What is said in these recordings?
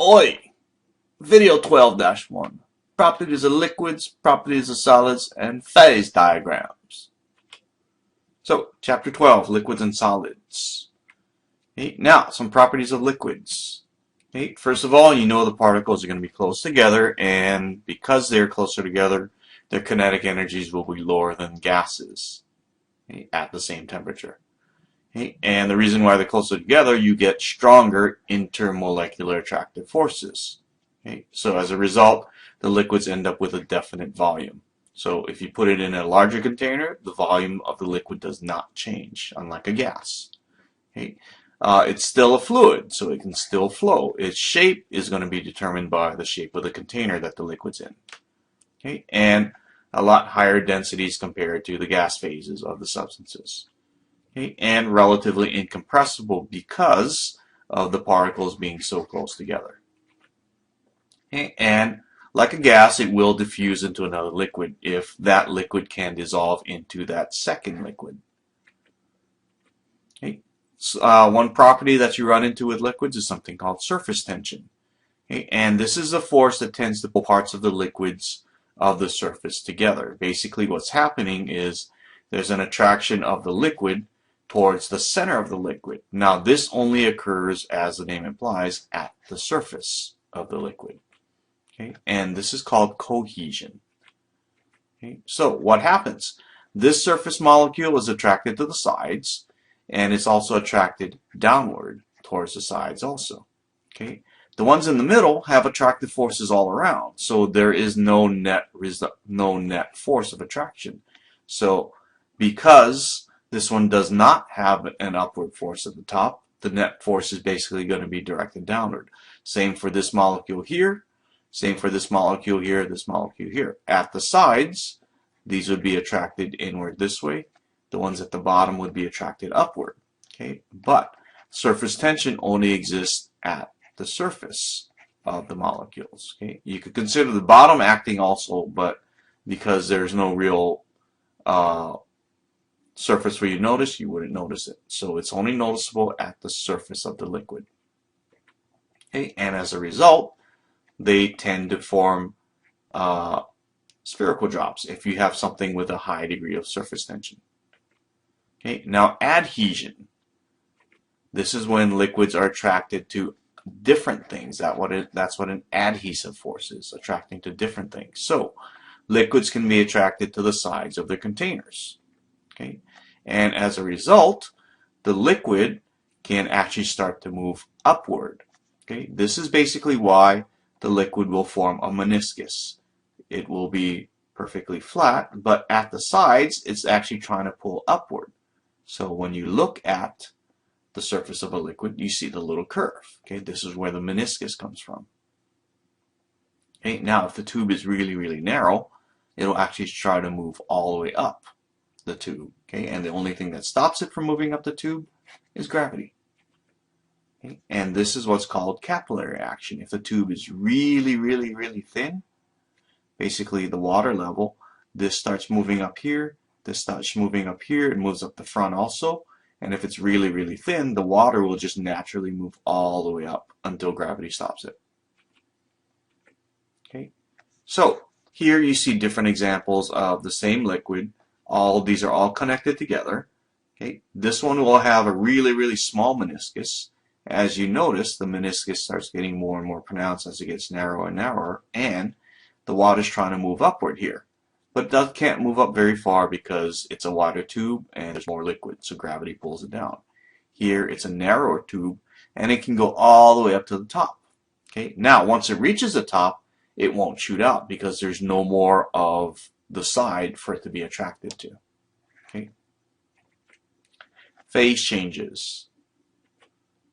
Oi! Video 12-1. Properties of liquids, properties of solids, and phase diagrams. So, Chapter 12, Liquids and Solids. Okay, now, some properties of liquids. Okay, first of all, you know the particles are going to be close together, and because they're closer together, their kinetic energies will be lower than gases at the same temperature. Okay, and the reason why they're closer together, you get stronger intermolecular attractive forces. Okay, so as a result, the liquids end up with a definite volume. So if you put it in a larger container, the volume of the liquid does not change, unlike a gas. Okay, it's still a fluid, so it can still flow. Its shape is going to be determined by the shape of the container that the liquid's in. Okay, and a lot higher densities compared to the gas phases of the substances. Okay, and relatively incompressible because of the particles being so close together. Okay, and like a gas, it will diffuse into another liquid if that liquid can dissolve into that second liquid. Okay. So, one property that you run into with liquids is something called surface tension. Okay, and this is a force that tends to pull parts of the liquids of the surface together. Basically, what's happening is there's an attraction of the liquid towards the center of the liquid. Now, this only occurs, as the name implies, at the surface of the liquid. Okay, and this is called cohesion. Okay, so what happens? This surface molecule is attracted to the sides, and it's also attracted downward towards the sides also. Okay, the ones in the middle have attractive forces all around, so there is no net force of attraction. So because this one does not have an upward force at the top, the net force is basically going to be directed downward. Same for this molecule here. Same for this molecule here, this molecule here. At the sides, these would be attracted inward this way. The ones at the bottom would be attracted upward. Okay, but surface tension only exists at the surface of the molecules. Okay, you could consider the bottom acting also, but because there's no real surface where you notice, you wouldn't notice it. So it's only noticeable at the surface of the liquid. Okay, and as a result, they tend to form spherical drops if you have something with a high degree of surface tension. Okay, now adhesion. This is when liquids are attracted to different things. That's what an adhesive force is, attracting to different things. So liquids can be attracted to the sides of the containers. Okay, and as a result, the liquid can actually start to move upward. Okay, this is basically why the liquid will form a meniscus. It will be perfectly flat, but at the sides, it's actually trying to pull upward. So when you look at the surface of a liquid, you see the little curve. Okay, this is where the meniscus comes from. Okay, now if the tube is really, really narrow, it'll actually try to move all the way up the tube. Okay, and the only thing that stops it from moving up the tube is gravity. Okay, and this is what's called capillary action. If the tube is really, really, really thin, basically the water level, this starts moving up here, this starts moving up here, it moves up the front also. And if it's really, really thin, the water will just naturally move all the way up until gravity stops it. Okay, so here you see different examples of the same liquid. These are all connected together. Okay, this one will have a really, really small meniscus. As you notice, the meniscus starts getting more and more pronounced as it gets narrower and narrower, and the water's trying to move upward here. But it can't move up very far because it's a wider tube and there's more liquid, so gravity pulls it down. Here it's a narrower tube and it can go all the way up to the top. Okay, now once it reaches the top, it won't shoot out because there's no more of the side for it to be attracted to. Okay, phase changes.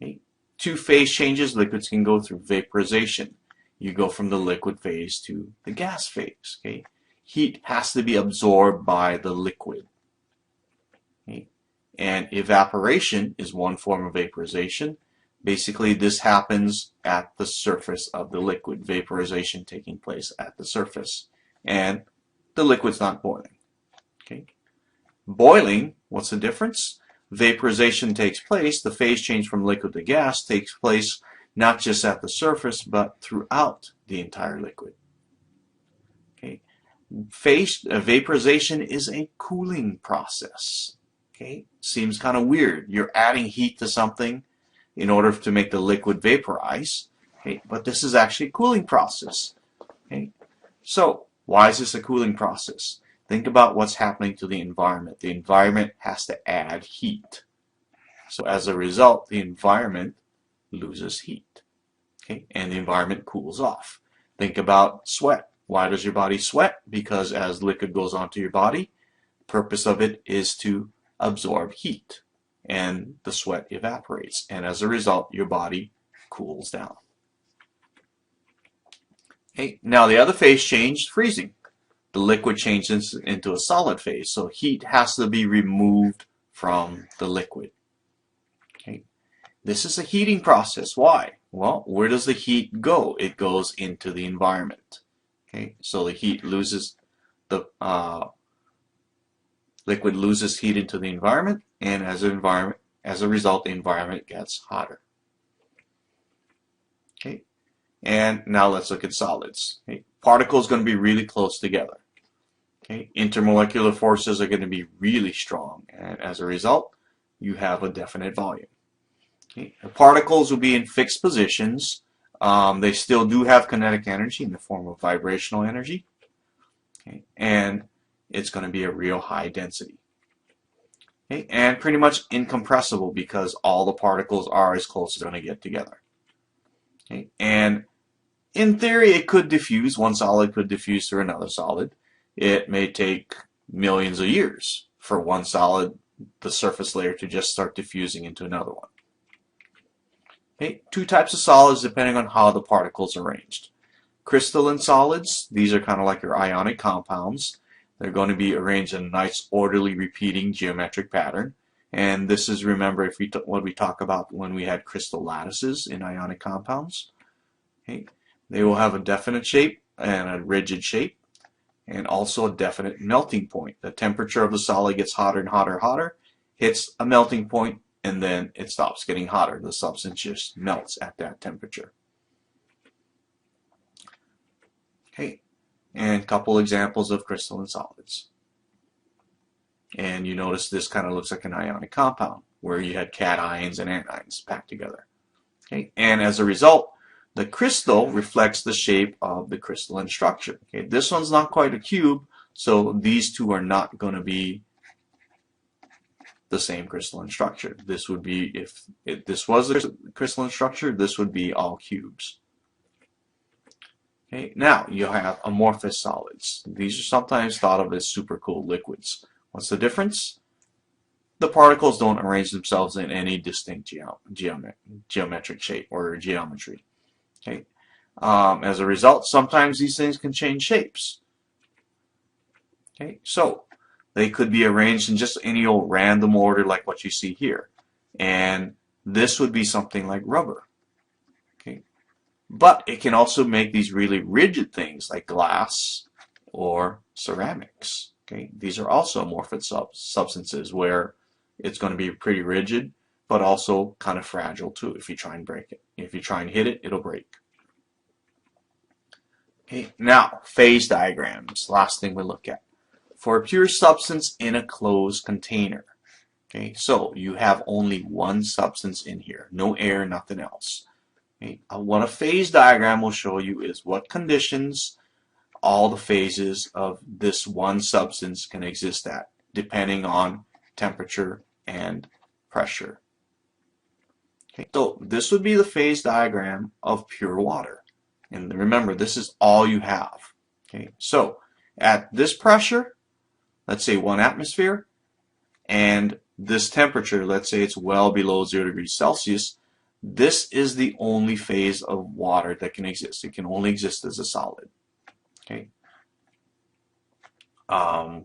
Okay. Two phase changes, liquids can go through vaporization. You go from the liquid phase to the gas phase. Okay. Heat has to be absorbed by the liquid. Okay. And evaporation is one form of vaporization. Basically, this happens at the surface of the liquid, vaporization taking place at the surface. And the liquid's not boiling. Okay. Boiling, what's the difference? Vaporization takes place, the phase change from liquid to gas takes place not just at the surface, but throughout the entire liquid. Okay. Vaporization is a cooling process. Okay. Seems kind of weird. You're adding heat to something in order to make the liquid vaporize. Okay. But this is actually a cooling process. Okay. So why is this a cooling process? Think about what's happening to the environment. The environment has to add heat. So as a result, the environment loses heat. Okay? And the environment cools off. Think about sweat. Why does your body sweat? Because as liquid goes onto your body, the purpose of it is to absorb heat. And the sweat evaporates. And as a result, your body cools down. Okay? Now the other phase change, freezing. The liquid changes into a solid phase. So heat has to be removed from the liquid. Okay? This is a heating process. Why? Well, where does the heat go? It goes into the environment. Okay? So the heat loses, the liquid loses heat into the environment, and as a result, the environment gets hotter. Okay? And now let's look at solids. Okay? Particles are going to be really close together. Okay? Intermolecular forces are going to be really strong, and as a result, you have a definite volume. Okay? The particles will be in fixed positions. They still do have kinetic energy in the form of vibrational energy. Okay? And it's going to be a real high density. Okay? And pretty much incompressible because all the particles are as close as they're going to get together. Okay? And in theory, it could diffuse. One solid could diffuse through another solid. It may take millions of years for one solid, the surface layer, to just start diffusing into another one. Okay, two types of solids depending on how the particles are arranged. Crystalline solids, these are kind of like your ionic compounds. They're going to be arranged in a nice, orderly, repeating geometric pattern. And this is, remember, if we what we talk about when we had crystal lattices in ionic compounds. Okay, they will have a definite shape and a rigid shape, and also a definite melting point. The temperature of the solid gets hotter and hotter and hotter, hits a melting point, and then it stops getting hotter. The substance just melts at that temperature. Okay, and a couple examples of crystalline solids. And you notice this kind of looks like an ionic compound, where you had cations and anions packed together. Okay, and as a result, the crystal reflects the shape of the crystalline structure. Okay, this one's not quite a cube, so these two are not going to be the same crystalline structure. This would be, if this was a crystalline structure, this would be all cubes. Okay, now you have amorphous solids. These are sometimes thought of as super cool liquids. What's the difference? The particles don't arrange themselves in any distinct geometric shape or geometry. Okay. As a result, sometimes these things can change shapes. Okay, so they could be arranged in just any old random order like what you see here. And this would be something like rubber. Okay, but it can also make these really rigid things like glass or ceramics. Okay, these are also amorphous substances where it's going to be pretty rigid, but also kind of fragile too if you try and break it. If you try and hit it, it'll break. Okay, now, phase diagrams, last thing we look at. For a pure substance in a closed container. Okay, so you have only one substance in here, no air, nothing else. Okay, what a phase diagram will show you is what conditions all the phases of this one substance can exist at, depending on temperature and pressure. Okay, so this would be the phase diagram of pure water. And remember, this is all you have. Okay, so at this pressure, let's say 1 atmosphere, and this temperature, let's say it's well below 0 degrees Celsius, this is the only phase of water that can exist. It can only exist as a solid. Okay.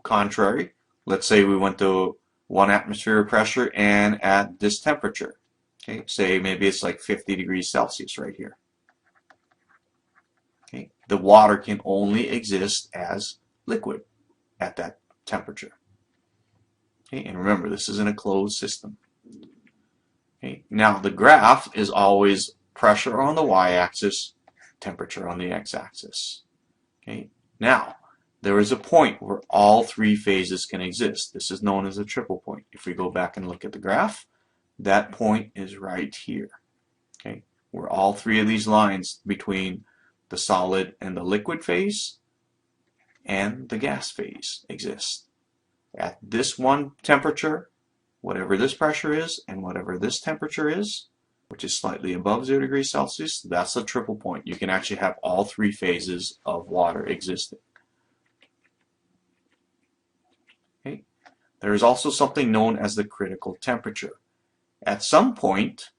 Contrary, let's say we went to 1 atmosphere of pressure and at this temperature. Okay, say maybe it's like 50 degrees Celsius right here. Okay, the water can only exist as liquid at that temperature. Okay, and remember, this is in a closed system. Okay, now the graph is always pressure on the y-axis, temperature on the x-axis. Okay. Now, there is a point where all three phases can exist. This is known as a triple point. If we go back and look at the graph, that point is right here. Okay, where all three of these lines between the solid and the liquid phase and the gas phase exist. At this one temperature, whatever this pressure is and whatever this temperature is, which is slightly above 0 degrees Celsius, that's a triple point. You can actually have all three phases of water existing. Okay. There is also something known as the critical temperature. At some point,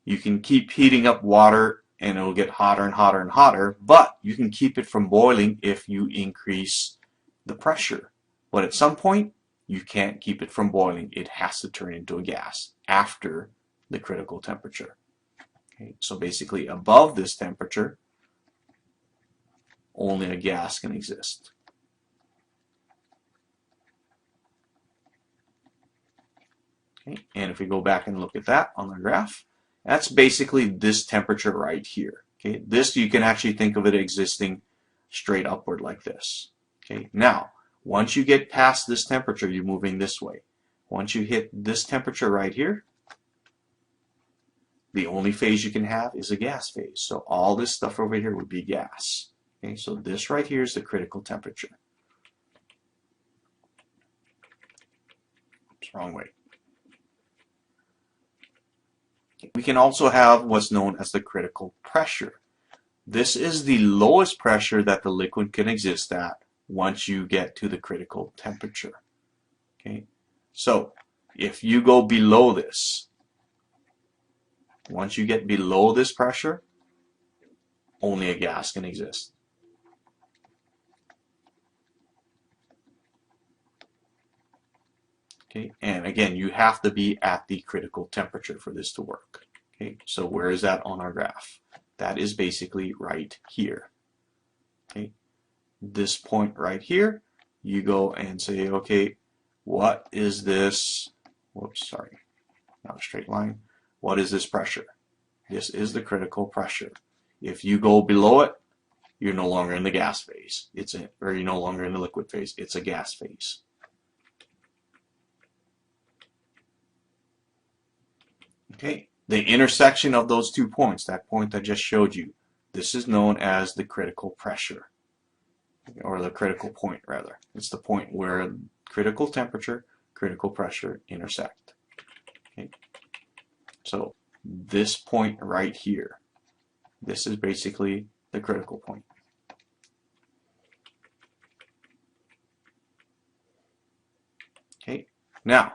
you can keep heating up water and it'll get hotter and hotter and hotter, but you can keep it from boiling if you increase the pressure. But at some point, you can't keep it from boiling. It has to turn into a gas after the critical temperature. Okay, so basically above this temperature, only a gas can exist. Okay, and if we go back and look at that on the graph, that's basically this temperature right here. Okay, this you can actually think of it existing straight upward like this. Okay, now once you get past this temperature, you're moving this way. Once you hit this temperature right here, the only phase you can have is a gas phase. So all this stuff over here would be gas. Okay, so this right here is the critical temperature. Oops, wrong way. We can also have what's known as the critical pressure. This is the lowest pressure that the liquid can exist at once you get to the critical temperature. Okay, so if you go below this, once you get below this pressure, only a gas can exist. Okay, and again, you have to be at the critical temperature for this to work. Okay, so where is that on our graph? That is basically right here. Okay, this point right here, you go and say, okay, what is this? Whoops, sorry, not a straight line. What is this pressure? This is the critical pressure. If you go below it, you're no longer in the gas phase. Or you're no longer in the liquid phase. It's a gas phase. Okay, the intersection of those 2 points, that point I just showed you, this is known as the critical pressure, or the critical point rather. It's the point where critical temperature, critical pressure intersect. Okay, so this point right here, this is basically the critical point. Okay, now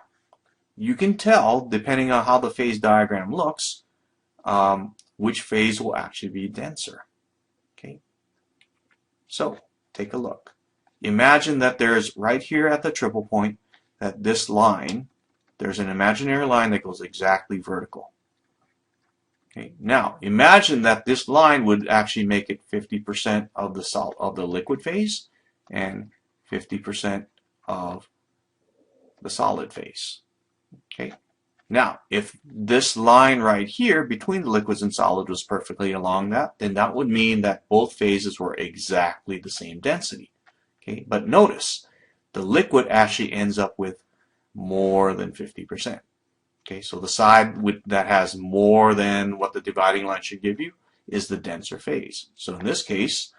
you can tell, depending on how the phase diagram looks, which phase will actually be denser. Okay, so take a look. Imagine that there's right here at the triple point, that this line, there's an imaginary line that goes exactly vertical. Okay, now imagine that this line would actually make it 50% of the liquid phase and 50% of the solid phase. Okay, now if this line right here between the liquids and solid was perfectly along that, then that would mean that both phases were exactly the same density. Okay, but notice the liquid actually ends up with more than 50%. Okay, so the side that has more than what the dividing line should give you is the denser phase. So in this case,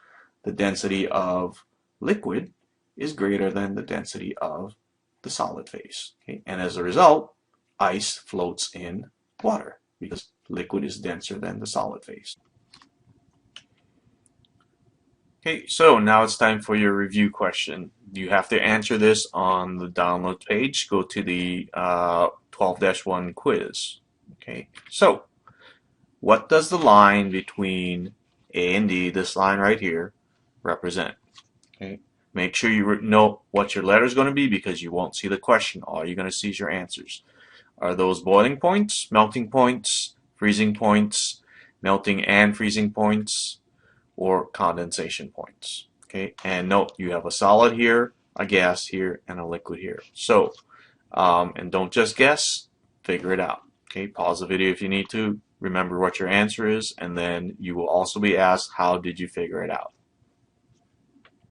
the density of liquid is greater than the density of the solid phase. Okay, and as a result, ice floats in water because liquid is denser than the solid phase. Okay, so now it's time for your review question. You have to answer this on the download page. Go to the 12-1 quiz. Okay, so what does the line between A and D, this line right here, represent? Okay, make sure you know what your letter is going to be because you won't see the question. All you're going to see is your answers. Are those boiling points, melting points, freezing points, melting and freezing points, or condensation points? Okay, and note you have a solid here, a gas here, and a liquid here. So, and don't just guess, figure it out. Okay, pause the video if you need to, remember what your answer is, and then you will also be asked, how did you figure it out?